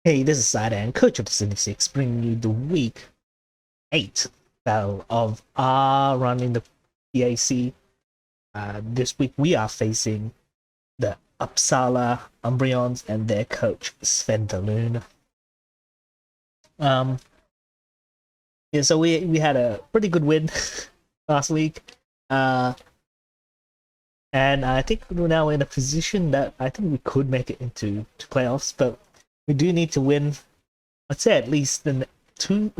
Hey, this is Sadan, coach of the 76, bringing you the week 8 battle of our run in the PAC. This week we are facing the Uppsala Umbreons and their coach Sventhoon. Um, yeah, so we had a pretty good win last week. Uh, and I think we're now in a position that I think we could make it into playoffs, but we do need to win, I'd say at least the two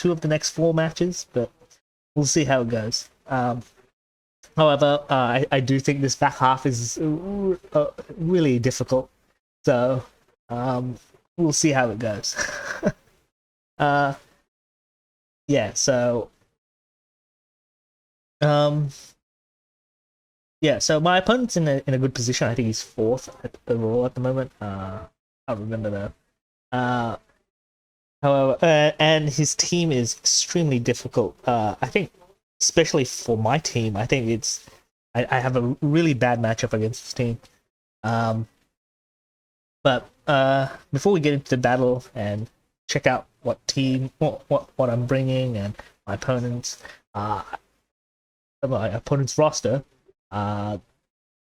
of the next 4 matches, but we'll see how it goes. However, I do think this back half is really difficult, so we'll see how it goes. uh, yeah, so um, yeah, so my opponent's in a good position. I think he's 4th overall at the moment. I don't remember though. However, and his team is extremely difficult. I think, especially for my team, I think I have a really bad matchup against this team. But before we get into the battle and check out what I'm bringing and my opponent's roster,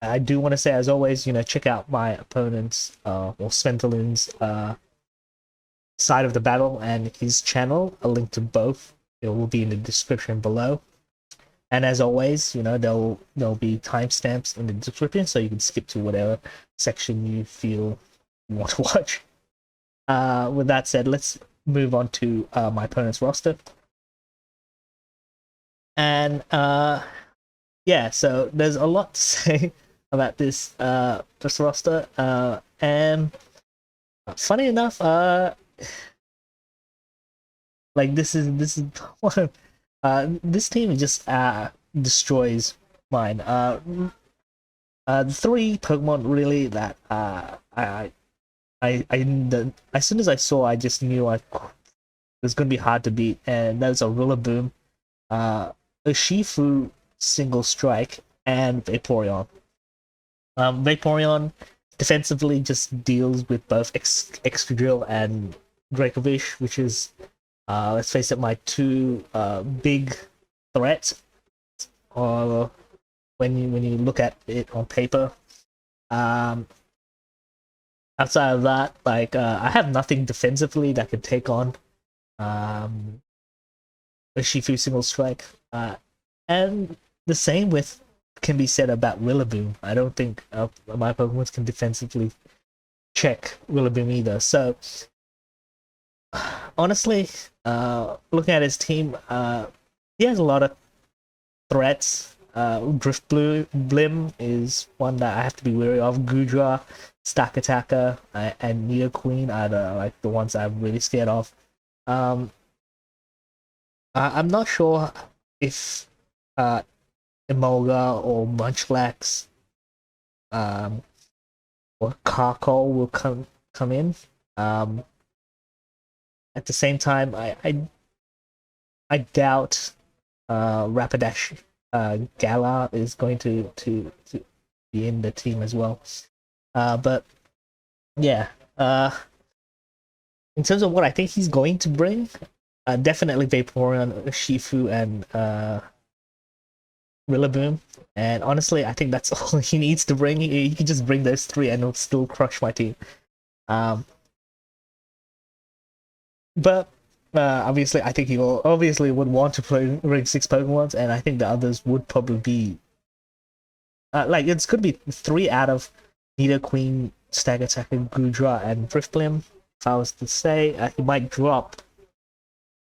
I do want to say, as always, check out my opponent's or Sventhoon's side of the battle and his channel. A link to both, it will be in the description below. And as always, there'll be timestamps in the description, so you can skip to whatever section you feel you want to watch. With that said, let's move on to my opponent's roster. And yeah, so there's a lot to say about this roster. And funny enough, like this is one of this team just destroys mine. The 3 Pokemon really that as soon as I saw, I just knew it was gonna be hard to beat, and that was a Rillaboom, a Shifu Single Strike, and Vaporeon. Vaporeon defensively just deals with both Excadrill and Dracovish, which is, let's face it, my 2 big threats. When you look at it on paper. Outside of that, like I have nothing defensively that could take on a Shifu Single Strike. And the same can be said about Rillaboom. I don't think my Pokemon can defensively check Rillaboom either. So honestly, looking at his team, he has a lot of threats. Blim is one that I have to be wary of. Gudra, Stack Attacker, and Nidoqueen are the ones I'm really scared of. I'm not sure if Emolga or Munchlax or Carkol will come in. At the same time, I doubt Rapidash Gala is going to be in the team as well. But yeah, in terms of what I think he's going to bring, definitely Vaporeon, Shifu, and Rillaboom. And honestly, I think that's all he needs to bring. He can just bring those 3 and it'll still crush my team. But obviously, I think he will would want to bring 6 Pokemons, and I think the others would probably be like, it's could be 3 out of Nidoqueen, Stag Attacker, Gudra, and Drifblim. If I was to say, he might drop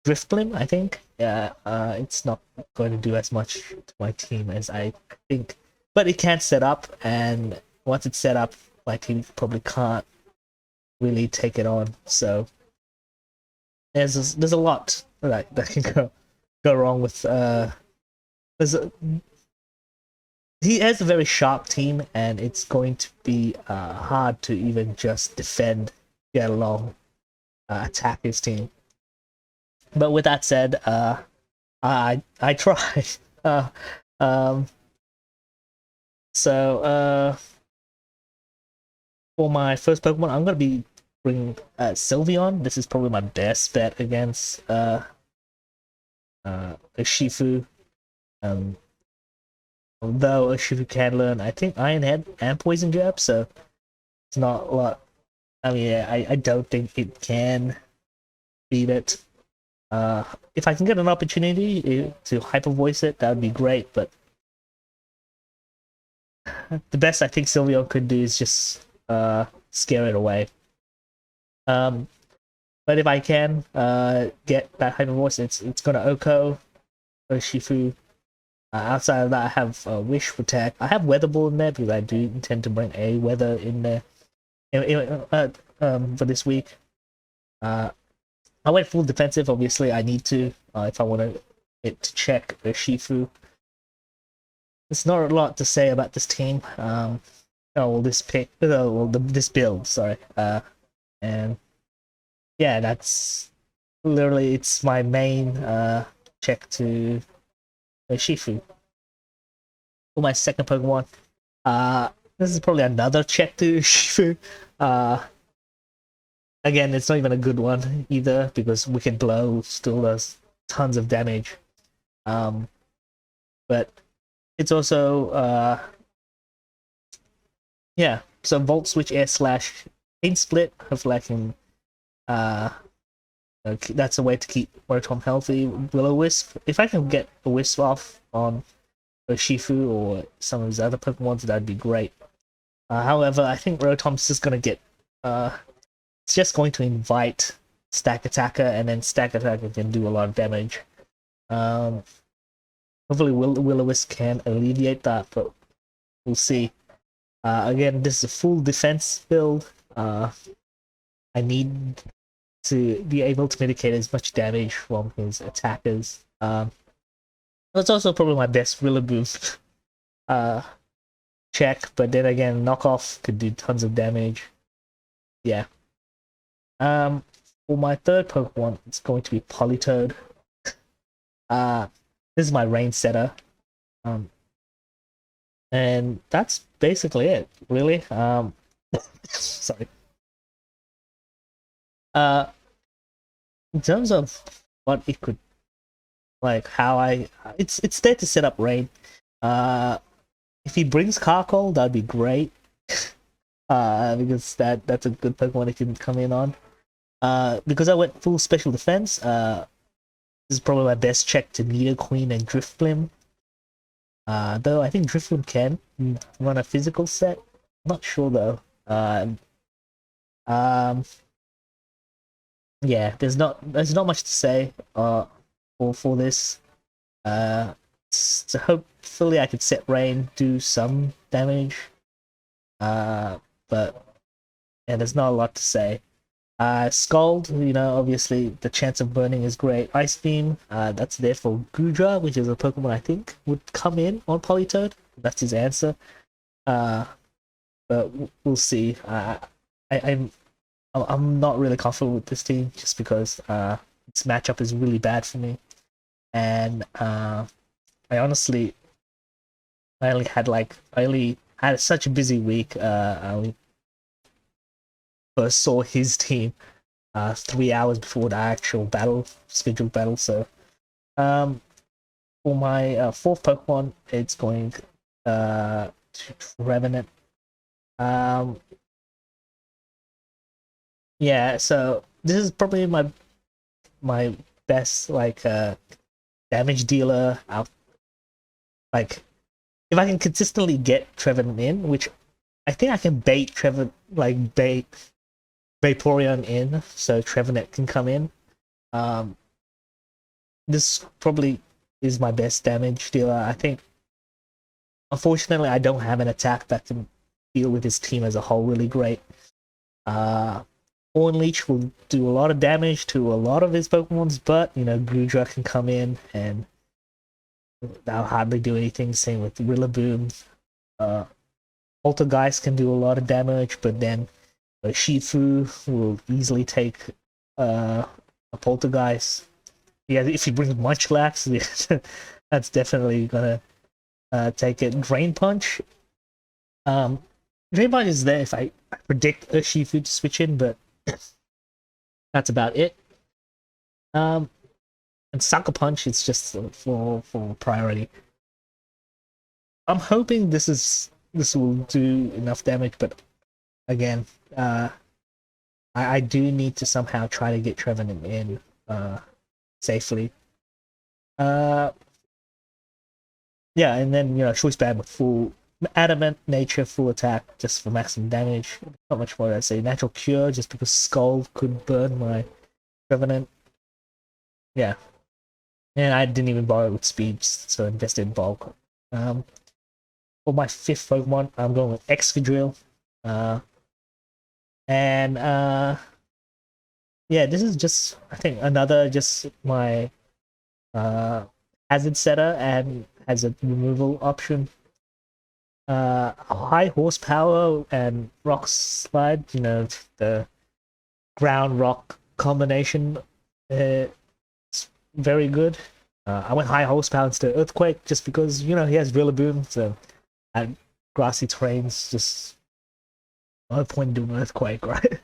Drifblim, I think. It's not going to do as much to my team as I think, but it can set up, and once it's set up, my team probably can't really take it on. So there's a lot that can go wrong with. He has a very sharp team, and it's going to be hard to even just defend, get along, attack his team. But with that said, I try. So for my first Pokemon, I'm gonna be bring Sylveon. This is probably my best bet against Urshifu. Although Urshifu can learn, I think, Iron Head and Poison Jab, so it's not a lot. I mean, yeah, I don't think it can beat it. If I can get an opportunity to hyper voice it, that would be great. But the best I think Sylveon could do is just scare it away. But if I can get that hyper voice, it's gonna Oko Urshifu. Outside of that, I have Wish for Tech. I have Weather Ball in there because I do intend to bring a Weather in there for this week. I went full defensive. Obviously, I need to if I want it to check Urshifu. There's not a lot to say about this team. This build. Sorry. And yeah, that's literally it's my main check to Urshifu. For my second Pokemon, this is probably another check to Urshifu. Again, it's not even a good one either because Wicked Blow still does tons of damage. But it's also yeah. So Volt Switch Air Slash Pain Split. Hopefully I can that's a way to keep Rotom healthy. Will-O-Wisp. If I can get a Wisp off on Urshifu or some of his other Pokemon, that'd be great. However, I think Rotom's just gonna get it's just going to invite Stack Attacker, and then Stack Attacker can do a lot of damage. Hopefully Will-O-Wisp can alleviate that, but we'll see. Again, this is a full defense build. I need to be able to mitigate as much damage from his attackers. That's also probably my best Rillaboom check, but then again, Knockoff could do tons of damage. Yeah. For my third Pokemon, it's going to be Politoed. This is my rain setter. And that's basically it, really. Sorry. In terms of what it could, like how it's there to set up rain. If he brings Carkol, that'd be great. Because that's a good Pokemon it can come in on. Because I went full special defense, this is probably my best check to Nidoqueen and Drifblim. Though I think Drifblim can run a physical set. Not sure though. Yeah, there's not much to say for this. So hopefully I could set Rain, do some damage. But yeah, there's not a lot to say. Scald, obviously the chance of burning is great. Ice Beam, that's there for Gudra, which is a Pokemon I think would come in on Politoed. That's his answer. But we'll see. I'm not really comfortable with this team just because its matchup is really bad for me, and I only had such a busy week. I only first saw his team 3 hours before the actual scheduled battle. So for my fourth Pokemon, it's going to Trevenant. Yeah, so this is probably my best damage dealer out. Like, if I can consistently get Trevenant in, which I think I can bait Vaporeon in, so Trevenant can come in. This probably is my best damage dealer. I think, unfortunately, I don't have an attack that can deal with his team as a whole really great. Horn Leech will do a lot of damage to a lot of his Pokemons, but Gudra can come in and that'll hardly do anything. Same with Rillaboom. Poltergeist can do a lot of damage, but then Shifu will easily take a Poltergeist. Yeah, if he brings Munchlax, that's definitely gonna take it. Drain Punch. Drain Punch is there if I predict a Shifu to switch in, but That's about it. And Sucker Punch is just for priority. I'm hoping this will do enough damage, but again, I do need to somehow try to get Trevenant in safely. Yeah, and then Choice Band with full Adamant Nature, full attack just for maximum damage. Not much more to say. Natural Cure just because Skull could burn my Trevenant. Yeah, and I didn't even borrow with speed, so invested in bulk. For my 5th Pokemon, I'm going with Excadrill. Yeah, this is just, I think, another just my hazard setter and hazard removal option. High horsepower and rock slide, the ground rock combination, it's very good. I went high horsepower instead of Earthquake just because, he has Rillaboom, so at grassy terrains, just no point in doing Earthquake, right?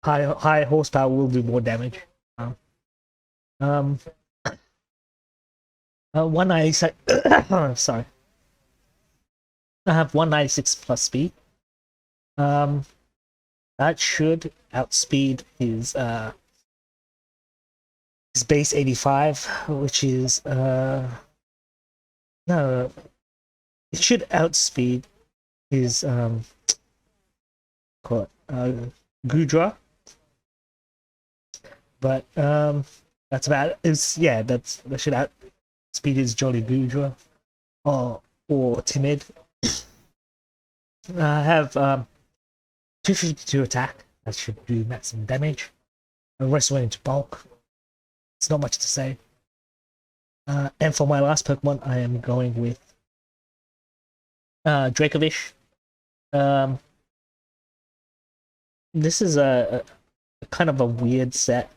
High horsepower will do more damage. 196. Sorry, I have 196 plus speed. That should outspeed his base 85, which is no, it should outspeed his Gudra, but that's about it. That should outspeed his Jolly Gudra or Timid. I have 252 attack. That should do maximum damage. The rest went into bulk. It's not much to say. And for my last Pokemon, I am going with Dracovish. This is a kind of a weird set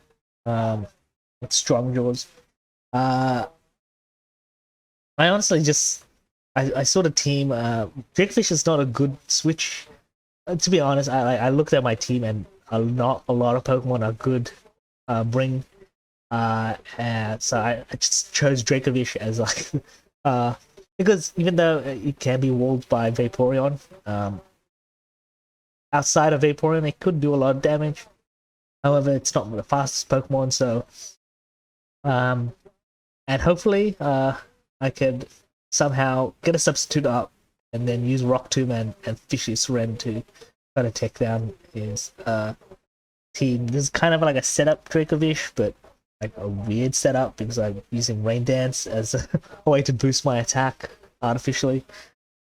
with strong jaws. I honestly just I saw the team. Dracovish is not a good switch. To be honest, I looked at my team and not a lot of Pokemon are good bring. So I just chose Dracovish as like because even though it can be walled by Vaporeon, outside of Vaporeon it could do a lot of damage. However, it's not the fastest Pokemon, so and hopefully I could somehow get a substitute up and then use Rock Tomb and Fishy Seren to try to take down his team. This is kind of like a setup Dracovish, but like a weird setup because I'm using Rain Dance as a way to boost my attack artificially,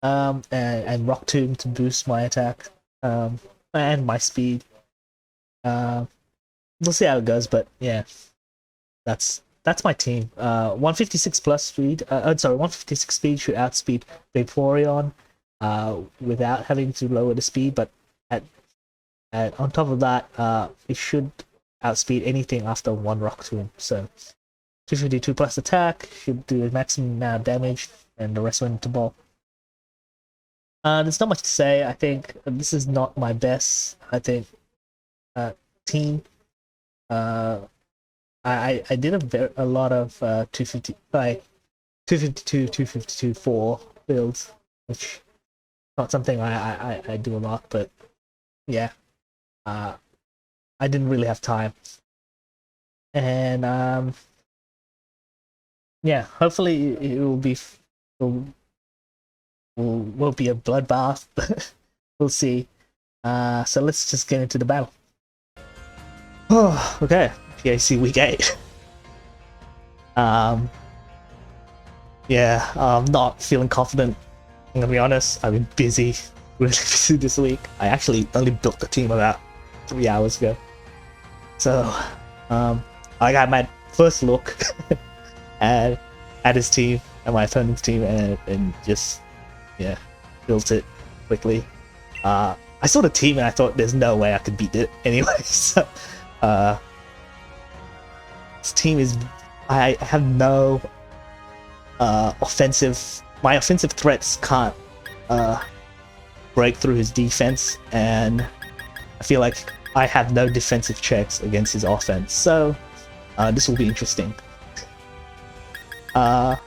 and Rock Tomb to boost my attack and my speed. We'll see how it goes, but yeah, that's my team. 156 plus speed. 156 speed should outspeed Vaporeon without having to lower the speed, but on top of that, it should outspeed anything after one Rock Tomb. So 252 plus attack should do the maximum amount of damage, and the rest went into bulk. There's not much to say. I think this is not my best. I think team. I did a lot of 252 4 builds, which is not something I do a lot, but yeah. I didn't really have time, and yeah, hopefully it will be will be a bloodbath. We'll see. So let's just get into the battle. Oh, okay. PAC week 8. Yeah, I'm not feeling confident. I'm gonna be honest. I've been busy, really busy this week. I actually only built the team about 3 hours ago. So, I got my first look at his team, at my opponent's team, and just, yeah, built it quickly. I saw the team and I thought there's no way I could beat it anyway. So, this team is, I have no offensive. My offensive threats can't break through his defense, and I feel like I have no defensive checks against his offense, so this will be interesting. Well,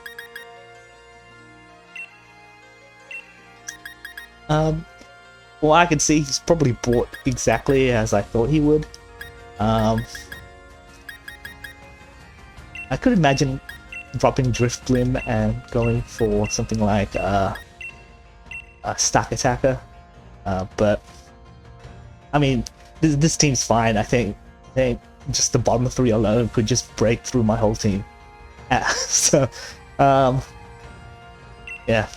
I can see he's probably bought exactly as I thought he would. I could imagine dropping Drift Blim and going for something like a Stack Attacker, but I mean, this team's fine. I think just the bottom 3 alone could just break through my whole team. So, yeah,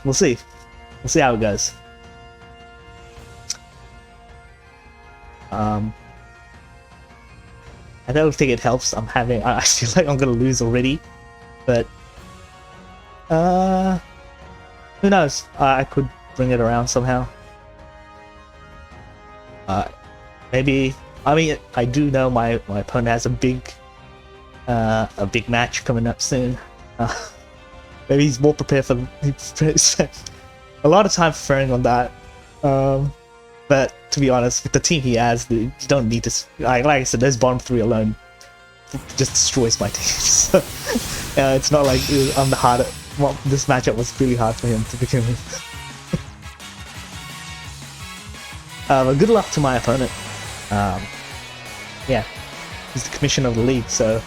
we'll see. We'll see how it goes. I don't think it helps. I feel like I'm gonna lose already, but who knows? I could bring it around somehow. Maybe. I mean, I do know my opponent has a big match coming up soon. Maybe he's more prepared for. A lot of time preparing on that. But to be honest, with the team he has, you don't need to. Like I said, those bottom 3 alone just destroys my team. So it's not like I'm the harder. Well, this matchup was really hard for him to begin with. But good luck to my opponent. Yeah, he's the commissioner of the league, so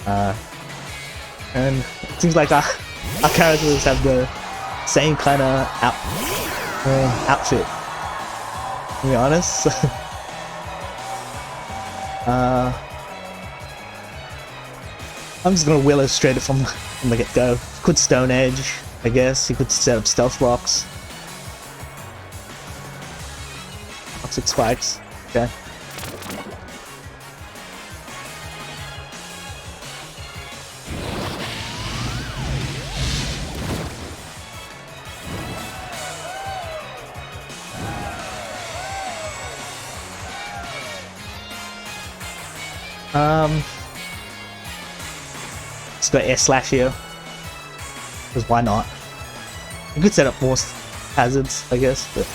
and it seems like our characters have the same kind of outfit. To be honest, I'm just gonna Willow straight from the get-go. Could Stone Edge, I guess. He could set up Stealth Rocks. Toxic Spikes. Okay. Let's go Air Slash here. Because why not? You could set up more hazards, I guess, but...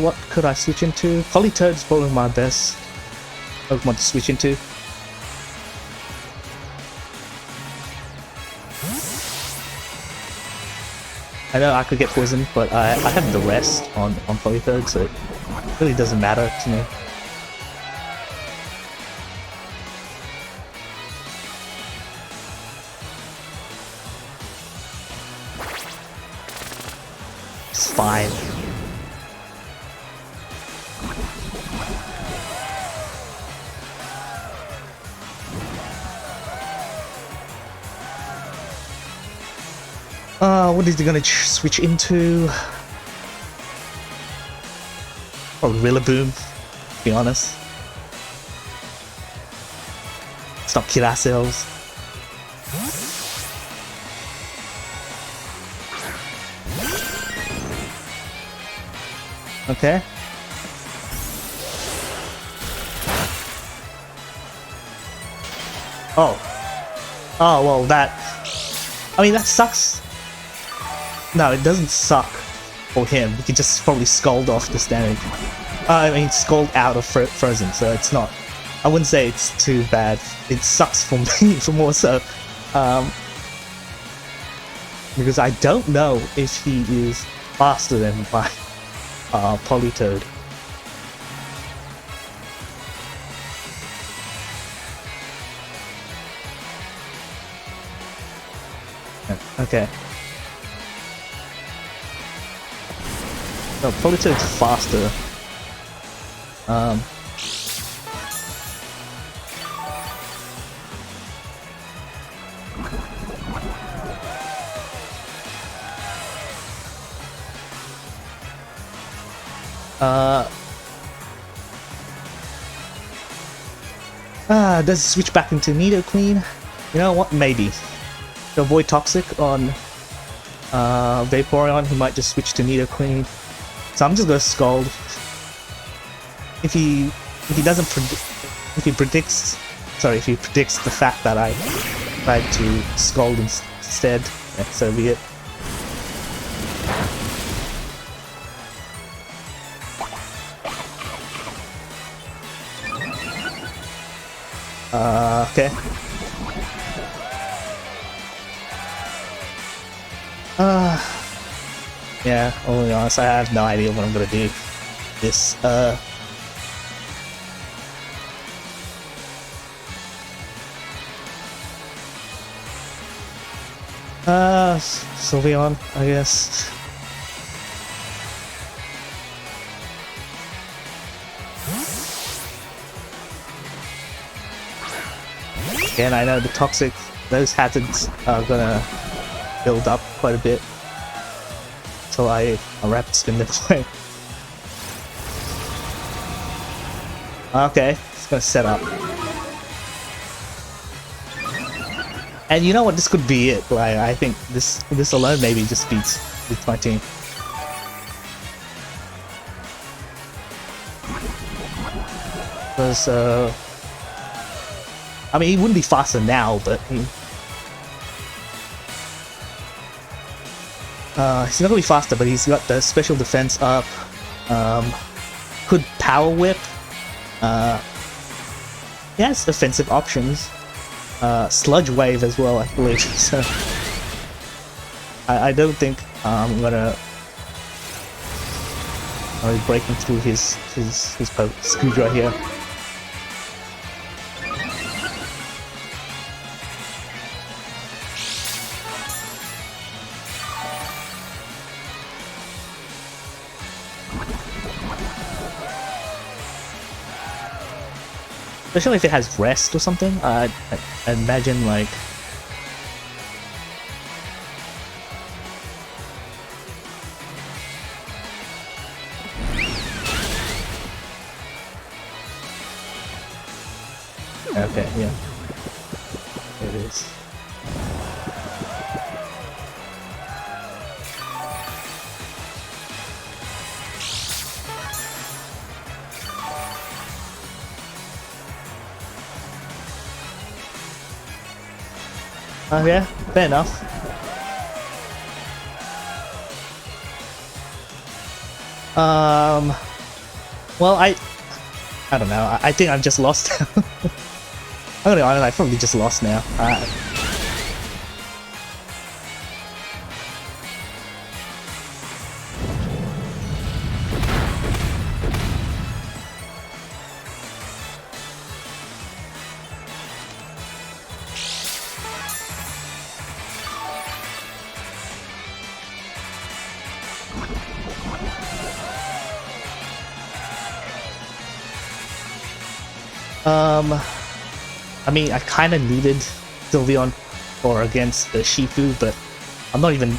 what could I switch into? Politoed is probably my best Pokemon to switch into. I know I could get poisoned, but I have the rest on Politoed, so it really doesn't matter to me. It's fine. What is he gonna switch into? Or Rillaboom, to be honest. Let's not kid ourselves. Okay. Oh. Oh, well, that... I mean, that sucks. No, it doesn't suck for him. He can just probably scold off this damage. I mean, scold out of Frozen, so it's not... I wouldn't say it's too bad. It sucks for me, for more so. Because I don't know if he is faster than my Politoed. Okay. No, Politoed's faster. Does it switch back into Nidoqueen? You know what? Maybe. To avoid Toxic on Vaporeon, he might just switch to Nidoqueen. So I'm just gonna Scald. if he doesn't if he predicts the fact that I tried to scold instead, yeah, so be it. Okay. Yeah, only honest, I have no idea what I'm gonna do. This, Sylveon, I guess. Again, I know those hazards are gonna build up quite a bit until I rapid spin them away. Okay, it's gonna set up. And you know what? This could be it. Like, I think this alone maybe just beats my team. Because I mean, he wouldn't be faster now, but he's not gonna be faster. But he's got the special defense up. Could power whip. He has offensive options. Sludge wave as well, I believe. So I don't think I'm gonna be breaking through his Screwdriver here. Especially if it has rest or something, I imagine like... Okay, yeah. There it is. Yeah, fair enough. Well, I don't know. I think I've just lost. I'm gonna be honest, I probably just lost now. I mean, I kind of needed Sylveon for against the Shifu, but I'm not even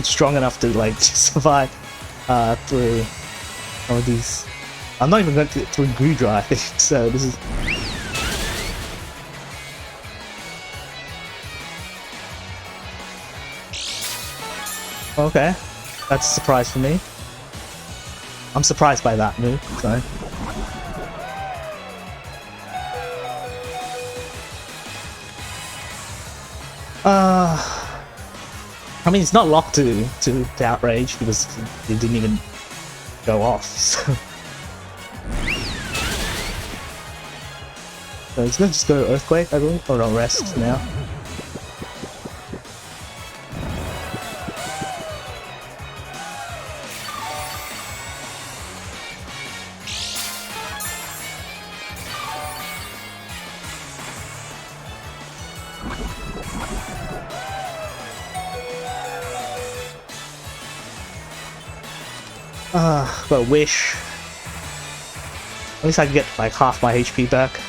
strong enough to like survive through all these. I'm not even going to get through Gudra, I think. So this is. Okay, that's a surprise for me. I'm surprised by that move. So. I mean, it's not locked to outrage because it didn't even go off. So it's gonna just go Earthquake, I believe, or no, rest now. But wish. At least I can get like half my HP back.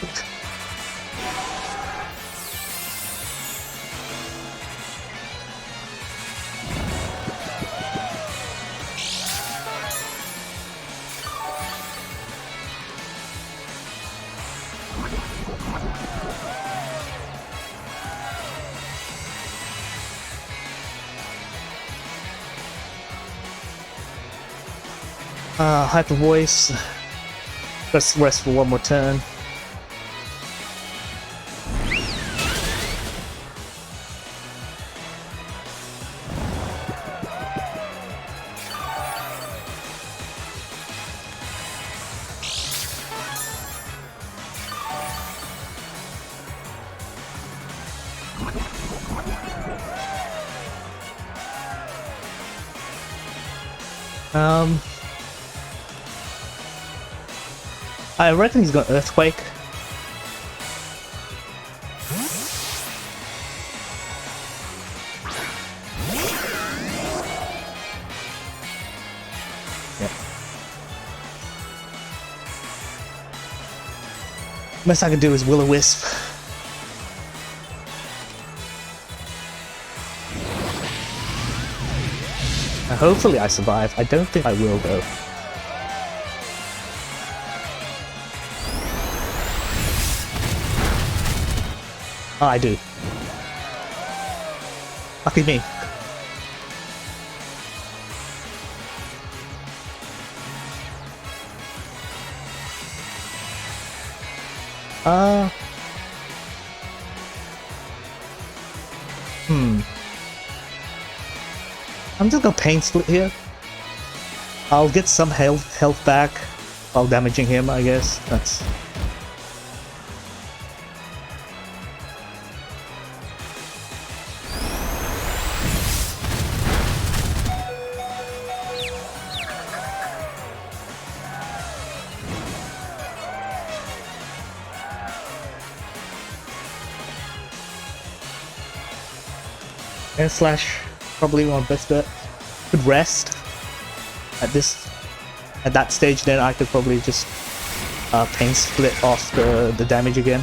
Hyper Voice. Let's rest for one more turn. I reckon he's got Earthquake. Yep. Best I can do is Will-O-Wisp. Hopefully I survive. I don't think I will though. Oh, I do. Lucky me. I'm just gonna Pain Split here. I'll get some health back while damaging him, I guess. That's... Air Slash, probably my best bet. Could rest at that stage. Then I could probably just Pain Split off the damage again.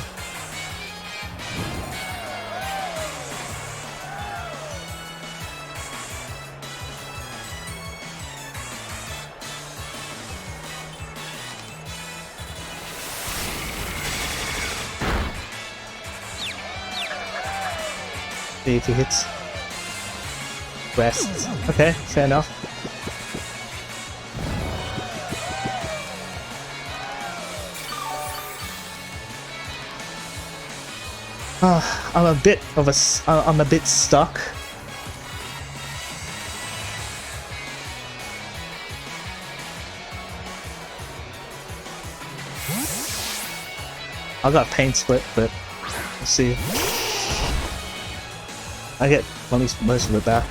See if he hits. Rest. Okay, fair enough. I'm a bit stuck. I got Pain Split, but we'll see. I get at least most of it back.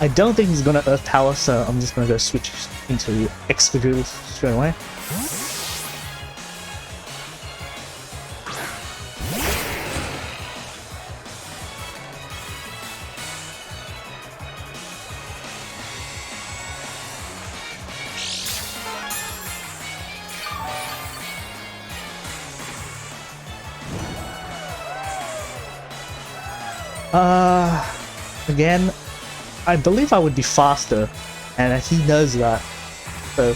I don't think he's gonna Earth Power, so I'm just gonna go switch into Excadrill straight away. Again, I believe I would be faster, and he knows that, so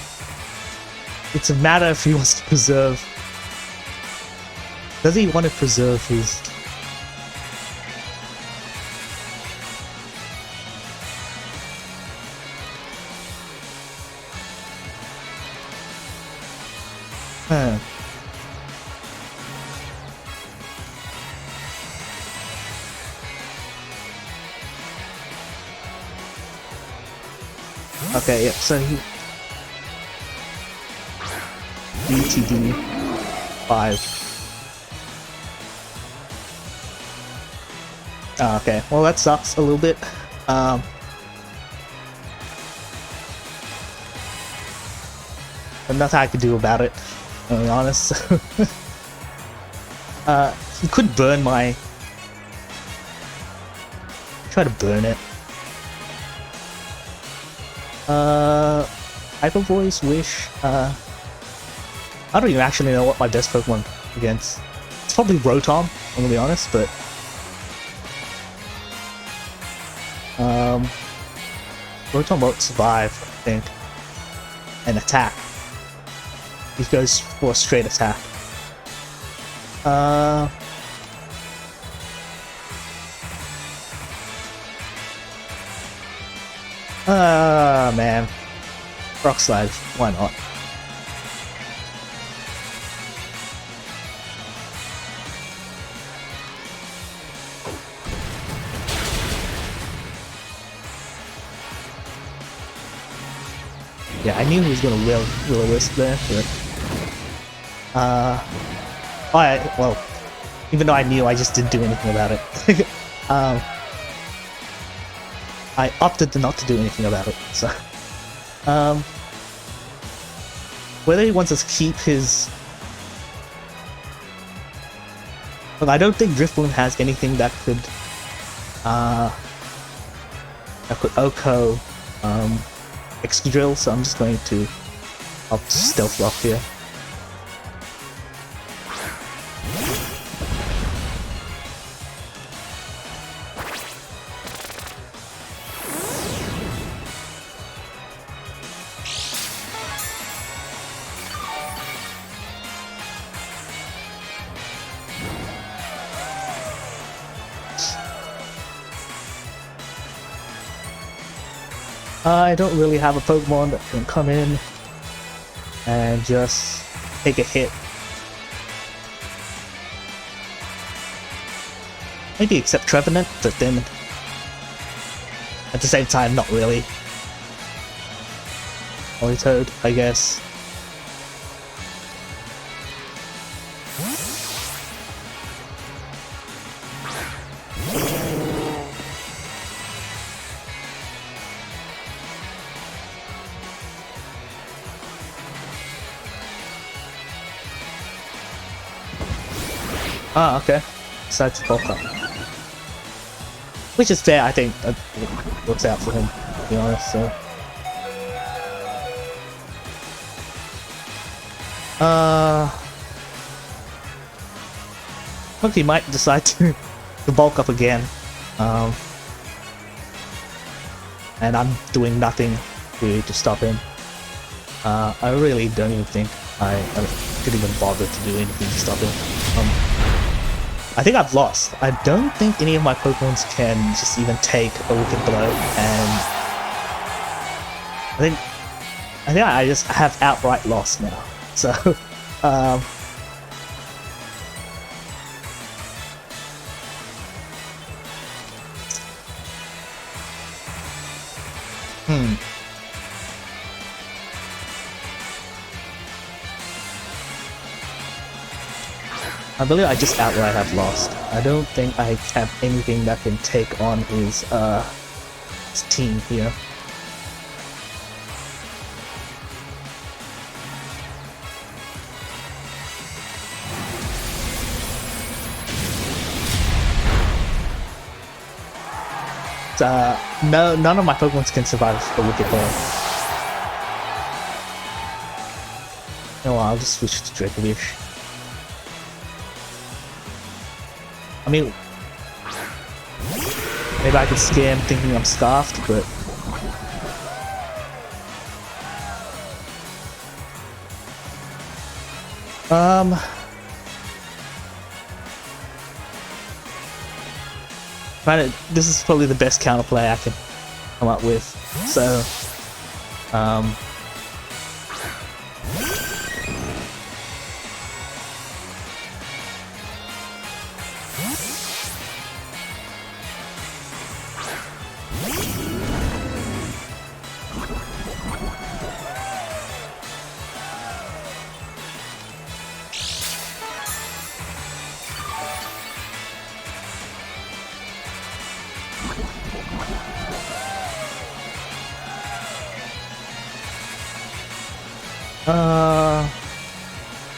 it's a matter if he wants to preserve. Does he want to preserve his... Okay, yep, so he... BTD 5. Oh, okay, well that sucks a little bit. But nothing I could do about it, to be honest. He could burn my... Try to burn it. Hyper Voice, Wish, I don't even actually know what my best Pokemon against. It's probably Rotom, I'm gonna be honest, but... Rotom won't survive, I think. And attack. He goes for a straight attack. Uh... man. Rock Slide, why not? Yeah, I knew he was gonna Will-O-Wisp there, but... well, even though I knew, I just didn't do anything about it. I opted not to do anything about it, so... whether he wants us to keep his... Well, I don't think Driftloon has anything that could... OHKO, Excadrill, so I'm just going to opt Stealth Rock here. I don't really have a Pokemon that can come in and just take a hit. Maybe except Trevenant, but then at the same time, not really. Politoed, I guess. Ah, okay. Decides to bulk up. Which is fair, I think. It works out for him, to be honest, so... Look, he might decide to bulk up again. And I'm doing nothing to stop him. I really don't even think I could even bother to do anything to stop him. I think I've lost. I don't think any of my Pokemons can just even take a Wicked Blow, and I think I just have outright lost now. So, I believe I just outright have lost. I don't think I have anything that can take on his team here. No, none of my Pokemon can survive a Wicked Blow. No, I'll just switch to Dracovish. I mean, maybe I could scare him thinking I'm Scarfed, but... This is probably the best counterplay I can come up with, so...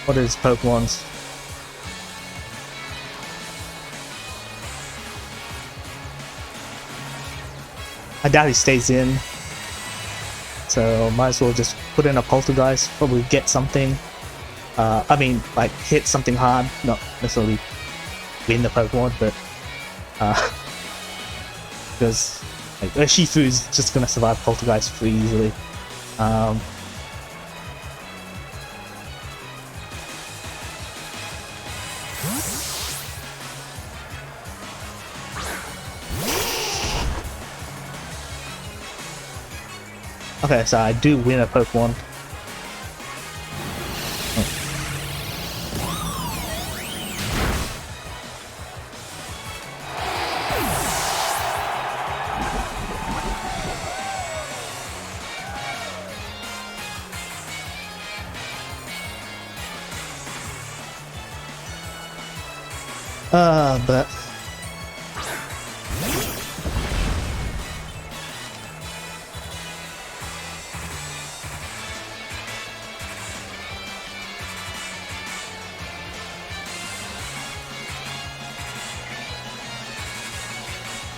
what is Pokemon's? I doubt he stays in, so might as well just put in a Poltergeist, probably get something. I mean, like, hit something hard, not necessarily win the Pokemon, but because like Shifu's just gonna survive Poltergeist pretty easily. Okay, so I do win a Pokemon. But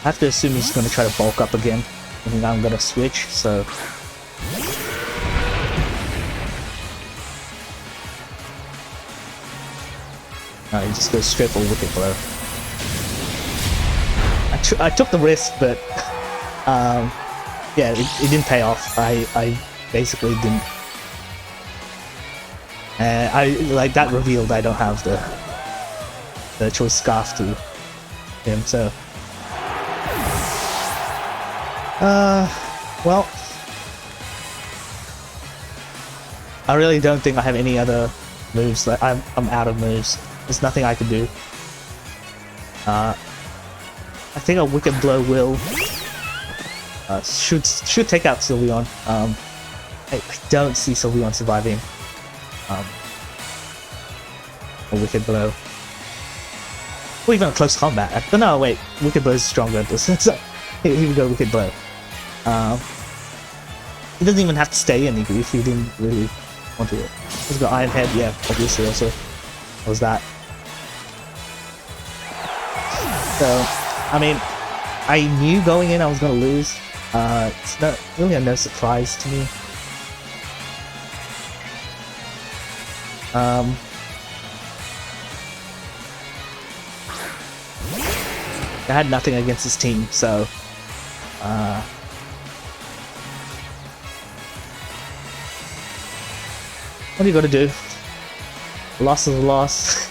I have to assume he's going to try to bulk up again, and I'm going to switch, so... No, he just goes straight for Wicked Blow. I took the risk, but... yeah, it didn't pay off. I basically didn't... like, that revealed I don't have the choice scarf to him, so... well... I really don't think I have any other moves. Like, I'm out of moves. There's nothing I can do. I think a Wicked Blow will... should take out Sylveon. I don't see Sylveon surviving a Wicked Blow. Or even a close combat. But no, wait, Wicked Blow is stronger. So, here we go, Wicked Blow. He doesn't even have to stay in if he didn't really want to. He's got Iron Head, yeah, obviously also. What was that? So, I mean, I knew going in I was going to lose. It's not really no surprise to me. I had nothing against his team, so what do you got to do? A loss is a loss.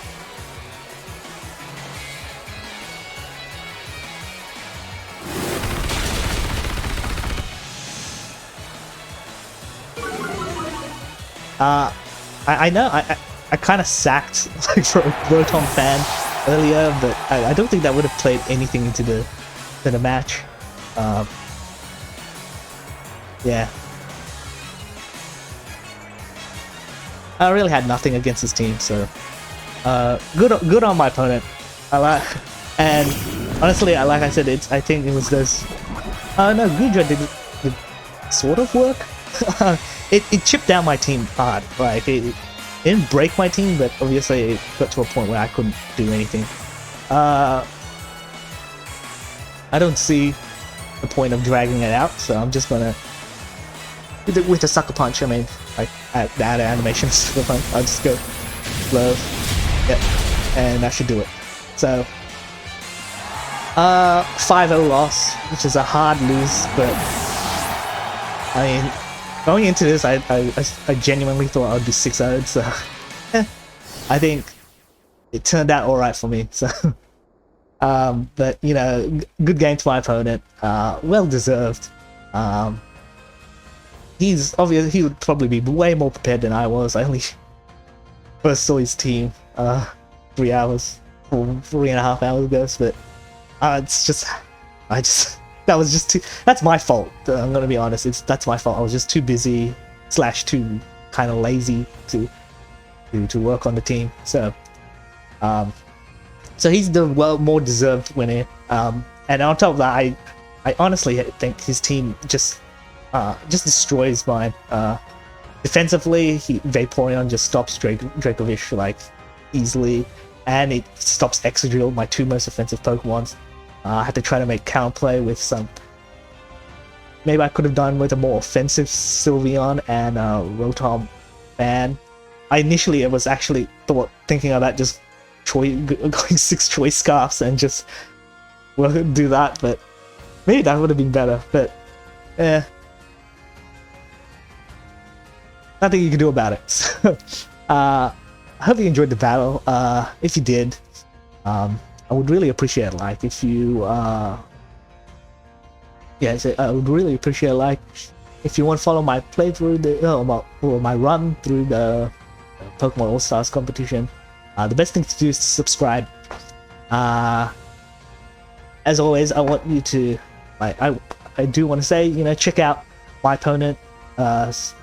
I know I kind of sacked like for a Rotom fan earlier, but I don't think that would have played anything into the match. Yeah, I really had nothing against his team, so good on my opponent. And honestly, like I said, I think it was those. No, Gudra did sort of work. It chipped down my team hard. Like it didn't break my team, but obviously it got to a point where I couldn't do anything. I don't see the point of dragging it out, so I'm just gonna with the sucker punch. I mean, like the add animation sucker punch. I'll just go low, yep, and that should do it. So 5-0 loss, which is a hard lose, but I mean. Going into this, I genuinely thought I would be 6-0'd, so I think it turned out alright for me. So, but you know, good game to my opponent, well deserved. He's obviously he would probably be way more prepared than I was. I only first saw his team 3 hours or 3.5 hours ago, but it's just that was just too. That's my fault. I'm gonna be honest. That's my fault. I was just too busy / too kind of lazy to work on the team. So, so he's the more deserved winner. And on top of that, I honestly think his team just destroys mine. Defensively, Vaporeon just stops Dracovish like easily, and it stops Excadrill, my 2 most offensive Pokemons. I had to try to make counterplay with some. Maybe I could have done with a more offensive Sylveon and Rotom Fan. I was actually thinking about just going 6 choice scarfs and just do that, but maybe that would have been better. But nothing you can do about it. So, I hope you enjoyed the battle. If you did, I would really appreciate a like if you I would really appreciate a like if you want to follow my playthrough, or my run through the Pokemon All Stars competition, the best thing to do is to subscribe. As always, I want you to, I do want to say, check out my opponent YouTube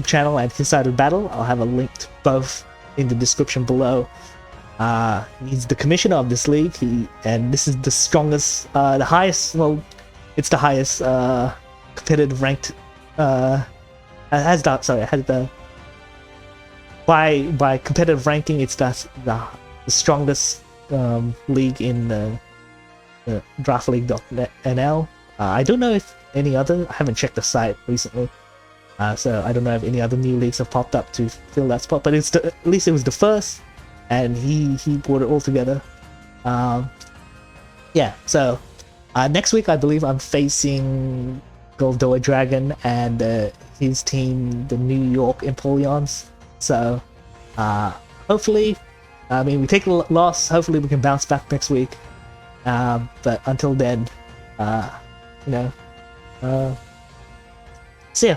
channel and his side of battle. I'll have a link to both in the description below. He's the commissioner of this league, and this is the strongest, the highest, well, it's the highest competitive ranked, by competitive ranking, it's the strongest league in the draftleague.nl. I don't know if any other, I haven't checked the site recently, so I don't know if any other new leagues have popped up to fill that spot, but at least it was the first, and he brought it all together. Yeah, so next week I believe I'm facing Goldoa Dragon and his team, the New York Umbreons. So hopefully, we take a loss, hopefully we can bounce back next week, but until then, see ya.